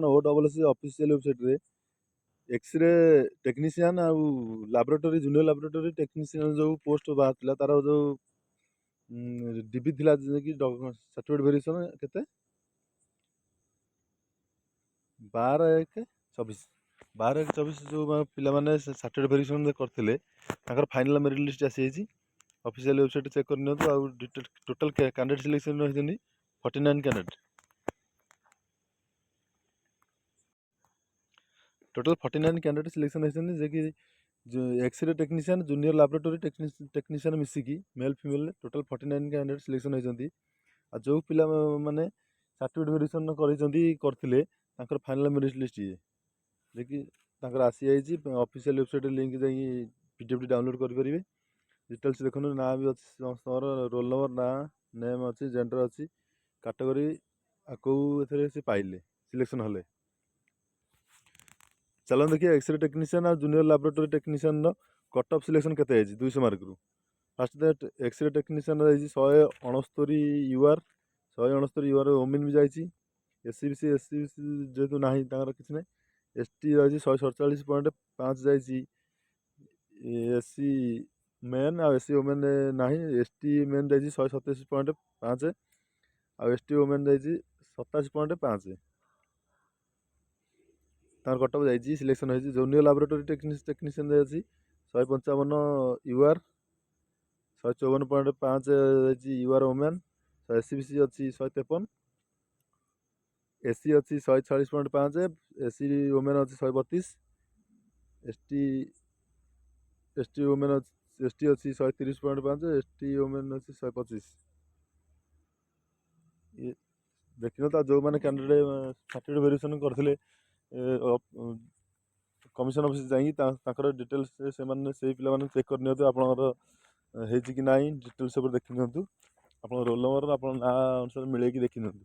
OSS official ୱେବସାଇଟ୍ରେ x-ray technician ଆଉ laboratory junior laboratory technician ଯେଉଁ post ବାହାରିଥିଲା ତାର ଯେଉଁ ଡିବି ଥିଲା କି ସାର୍ଟିଫିକେଟ୍ ଭେରିଫିକେସନ୍ କେତେ 12/1/24 ଯେଉଁ ପିଲାମାନେ ସାର୍ଟିଫିକେଟ୍ ଭେରିଫିକେସନ୍ କରିଥିଲେ ତାଙ୍କର ଫାଇନାଲ୍ ମେରିଟ୍ ଲିଷ୍ଟ ଆସିଯାଇଛି। ଅଫିସିଆଲ ୱେବସାଇଟ୍ ଚେକ୍ କରିନିଅନ୍ତୁ। ଆଉ ଟୋଟାଲ୍ କ୍ୟାଣ୍ଡିଡେଟ୍ ସିଲେକ୍ସନ୍ ହୋଇଛନ୍ତି 49 କ୍ୟାଣ୍ଡିଡେଟ୍। ଟୋଟାଲ୍ 49 କ୍ୟାଣ୍ଡିଡେଟ୍ ସିଲେକ୍ସନ୍ ହୋଇଛନ୍ତି, ଯେ କି x-ray technician junior laboratory technician ମିଶିକି male female total 49 candidate selection ହୋଇଛନ୍ତି। ଆଉ ଯେଉଁ ପିଲାମାନେ ସାର୍ଟିଫିକେଟ୍ ଭେରିଫିକେସନ୍ କରିଥିଲେ ତାଙ୍କର ଫାଇନାଲ୍ ମେରିଟ୍ ଲିଷ୍ଟ ଇଏ, ଯେ କି ତାଙ୍କର ଆସିଯାଇଛି। ଅଫିସିଆଲ ୱେବସାଇଟ୍ ଲିଙ୍କ୍ ଯାଇକି PDF ଡାଉନଲୋଡ଼୍ କରିପାରିବେ। ଡିଟେଲ୍ସ ଦେଖନ୍ତୁ, ନାଁ ବି ଅଛି ସମସ୍ତଙ୍କର, ରୋଲ୍ ନମ୍ବର, ନାଁ, ନେମ୍ ଅଛି, ଜେଣ୍ଡର ଅଛି, କାଟେଗୋରୀ, ଆଉ କେଉଁ ଏଥିରେ ସେ ପାଇଲେ ସିଲେକ୍ସନ୍ ହେଲେ। ଚାଲନ୍ତୁ ଦେଖିବା ଏକ୍ସରେ ଟେକ୍ନିସିଆନ୍ ଆଉ ଜୁନିୟର ଲାବୋରେଟୋରୀ ଟେକ୍ନିସିଆନ୍ର କଟ୍ ଅଫ୍ ସିଲେକ୍ସନ୍ କେତେ ହେଇଛି 200 ମାର୍କରୁ। ଫାର୍ଷ୍ଟ ଏକ୍ସରେ ଟେକ୍ନିସିଆନ୍ ଯାଇଛି 169 UR, 169 UR ଓମେନ୍ ବି ଯାଇଛି। SCBC ଯେହେତୁ ନାହିଁ ତାଙ୍କର କିଛି ନାହିଁ। ST ଯାଇଛି 147.5 ଯାଇଛି। SC ମେନ୍ ଆଉ SC ଓମେନ୍ ନାହିଁ। ST ମେନ୍ ଯାଇଛି 127.5 ଆଉ ST ଓମେନ୍ ଯାଇଛି 87.5। ତାଙ୍କର କଟଅଫ୍ ଯାଇଛି, ସିଲେକ୍ସନ୍ ହେଇଛି। ଜୁନିୟର ଲାବୋରେଟୋରୀ ଟେକ୍ନିସିଆନ୍ ଯାଇଛି 155 UR, 154.5 ଯାଇଛି UR ଓମେନ୍। SCBC ଅଛି 153, SC ଅଛି 146.5, SC ଓମେନ୍ ଅଛି 132, ST ଓମେନ୍ ଅଛି ST ଅଛି 130.5, ST ଓମେନ୍ ଅଛି 125। ଦେଖିଲ ତ ଯେଉଁମାନେ କ୍ୟାଣ୍ଡିଡେଟ୍ ସାର୍ଟିଫିକେଟ୍ ଭେରିଫିକେସନ୍ କରିଥିଲେ କମିଶନ ଅଫିସ୍ ଯାଇକି ତାଙ୍କର ଡିଟେଲ୍ସ ସେମାନେ ସେଇ ପିଲାମାନଙ୍କୁ ଚେକ୍ କରିନିଅନ୍ତୁ ଆପଣଙ୍କର ହେଇଛି କି ନାହିଁ। ଡିଟେଲ୍ସ ଉପରେ ଦେଖି ନିଅନ୍ତୁ, ଆପଣଙ୍କ ରୋଲ୍ ନମ୍ବର ଆପଣଙ୍କ ନାଁ ଅନୁସାରେ ମିଳେଇକି ଦେଖି ନିଅନ୍ତୁ।